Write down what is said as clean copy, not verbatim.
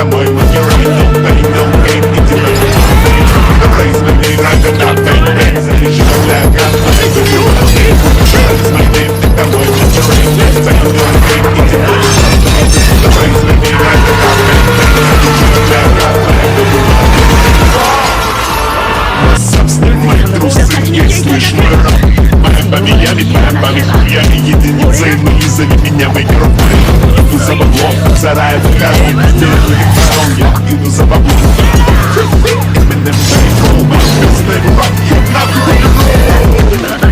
домой, но не rain, no pain, no gain. Иди на the place, мы не играем на bang bang. Заряжу для гана, я люблю окей. It's my name, ты домой, но не rain, no pain, no gain. Иди на the place, мы не играем на bang bang. Заряжу для гана, я люблю окей. Собственно, мои трусы, я слышу мой рэп. Мои поменяли, мои хуяли единицы. Мы не зови меня в микрофон. Иду за баблом, за рай в корон. Делаю экран, я иду за баблом. Именно в шейку, мы звездный рок, я нахуй.